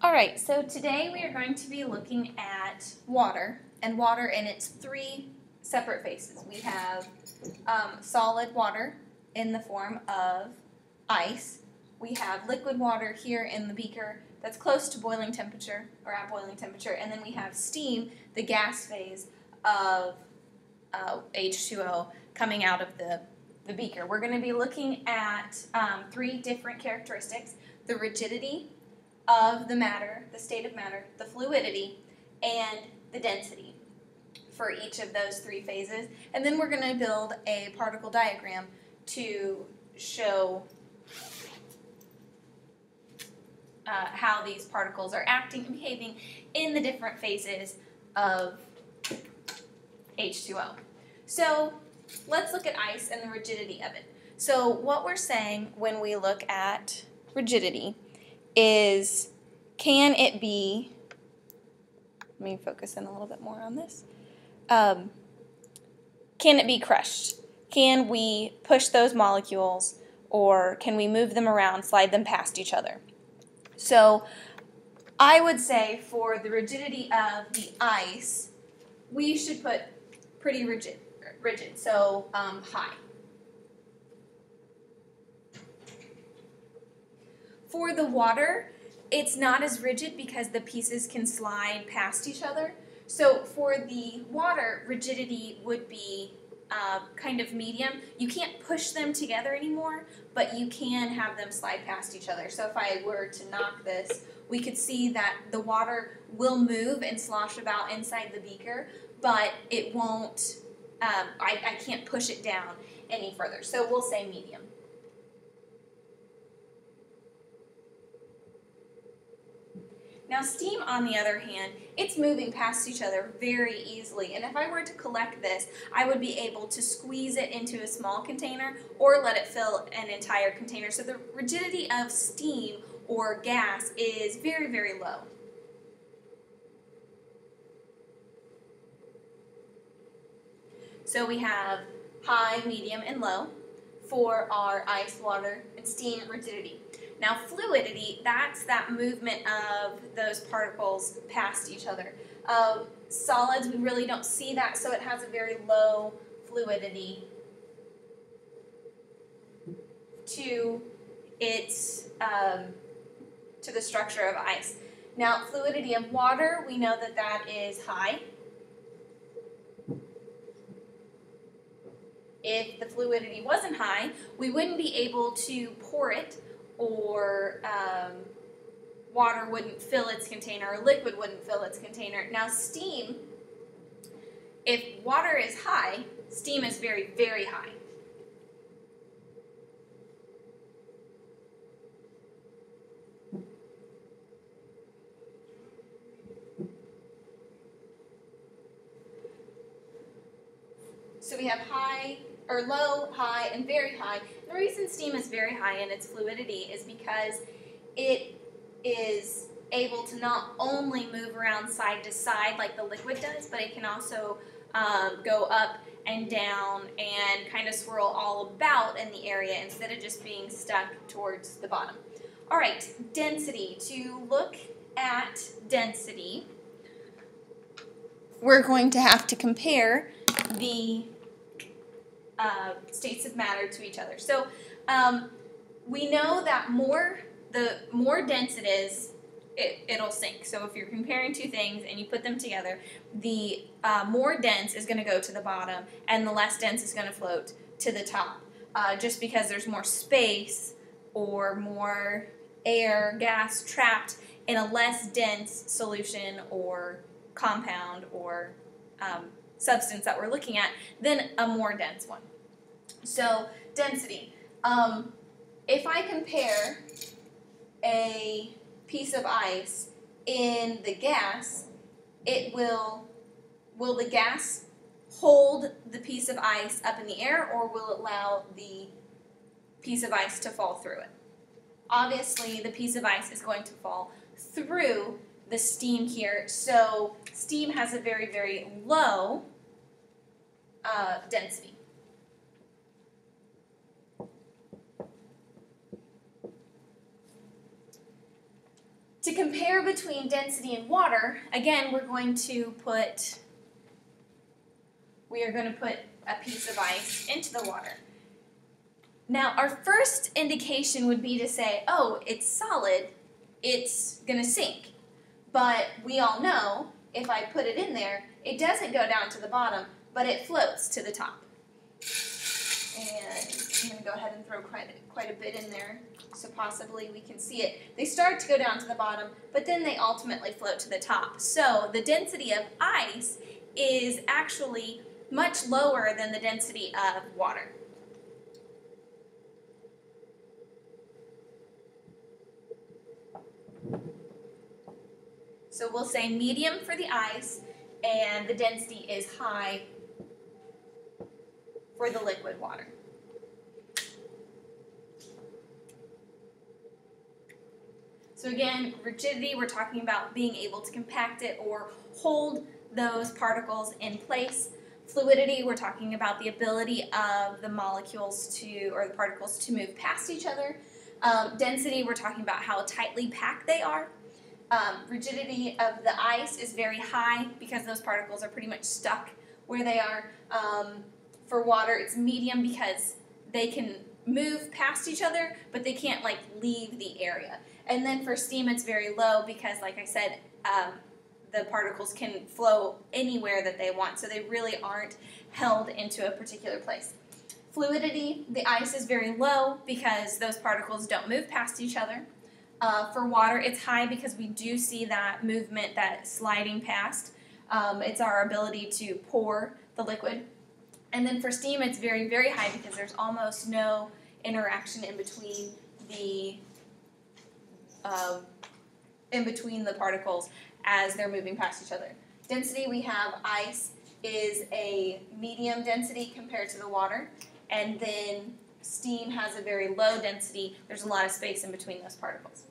All right, so today we are going to be looking at water, and water in its three separate phases. We have solid water in the form of ice. We have liquid water here in the beaker that's close to boiling temperature, or at boiling temperature, and then we have steam, the gas phase of H2O coming out of the beaker. We're going to be looking at three different characteristics: the rigidity of the matter, the state of matter, the fluidity, and the density for each of those three phases. And then we're going to build a particle diagram to show how these particles are acting and behaving in the different phases of H2O. So let's look at ice and the rigidity of it. So what we're saying when we look at rigidity is, can it be, let me focus in a little bit more on this, can it be crushed? Can we push those molecules, or can we move them around, slide them past each other? So I would say for the rigidity of the ice, we should put pretty rigid, so high. For the water, it's not as rigid because the pieces can slide past each other. So for the water, rigidity would be kind of medium. You can't push them together anymore, but you can have them slide past each other. So if I were to knock this, we could see that the water will move and slosh about inside the beaker, but it won't, I can't push it down any further. So we'll say medium. Now steam, on the other hand, it's moving past each other very easily, and if I were to collect this, I would be able to squeeze it into a small container or let it fill an entire container. So the rigidity of steam or gas is very, very low. So we have high, medium, and low for our ice, water, and steam rigidity. Now fluidity, that's that movement of those particles past each other. Solids, we really don't see that, so it has a very low fluidity to its to the structure of ice. Now fluidity of water, we know that that is high. If the fluidity wasn't high, we wouldn't be able to pour it, or water wouldn't fill its container, or liquid wouldn't fill its container. Now steam, if water is high, steam is very, very high. So we have high, or low, high, and very high. The reason steam is very high in its fluidity is because it is able to not only move around side to side like the liquid does, but it can also go up and down and kind of swirl all about in the area instead of just being stuck towards the bottom. All right, density. To look at density, we're going to have to compare the states of matter to each other. So we know that the more dense it is, it'll sink. So if you're comparing two things and you put them together, the more dense is going to go to the bottom and the less dense is going to float to the top, just because there's more space or more air, gas trapped in a less dense solution or compound or substance that we're looking at than a more dense one. So density. If I compare a piece of ice in the gas, will the gas hold the piece of ice up in the air, or will it allow the piece of ice to fall through it? Obviously, the piece of ice is going to fall through the steam here, so steam has a very, very low density. To compare between density and water, again, we are going to put a piece of ice into the water. Now, our first indication would be to say, oh, it's solid, it's going to sink. But we all know, if I put it in there, it doesn't go down to the bottom, but it floats to the top. And I'm going to go ahead and throw quite a bit in there, so possibly we can see it. They start to go down to the bottom, but then they ultimately float to the top. So the density of ice is actually much lower than the density of water. So we'll say medium for the ice, and the density is high for the liquid water. So again, rigidity, we're talking about being able to compact it or hold those particles in place. Fluidity, we're talking about the ability of the molecules or the particles to move past each other. Density, we're talking about how tightly packed they are. Rigidity of the ice is very high because those particles are pretty much stuck where they are. For water, it's medium because they can move past each other, but they can't leave the area. And then for steam, it's very low because, like I said, the particles can flow anywhere that they want, so they really aren't held into a particular place. Fluidity, the ice is very low because those particles don't move past each other. For water, it's high because we do see that movement, that sliding past. It's our ability to pour the liquid. And then for steam, it's very, very high because there's almost no interaction in between the particles as they're moving past each other. Density, we have ice is a medium density compared to the water, and then steam has a very low density. There's a lot of space in between those particles.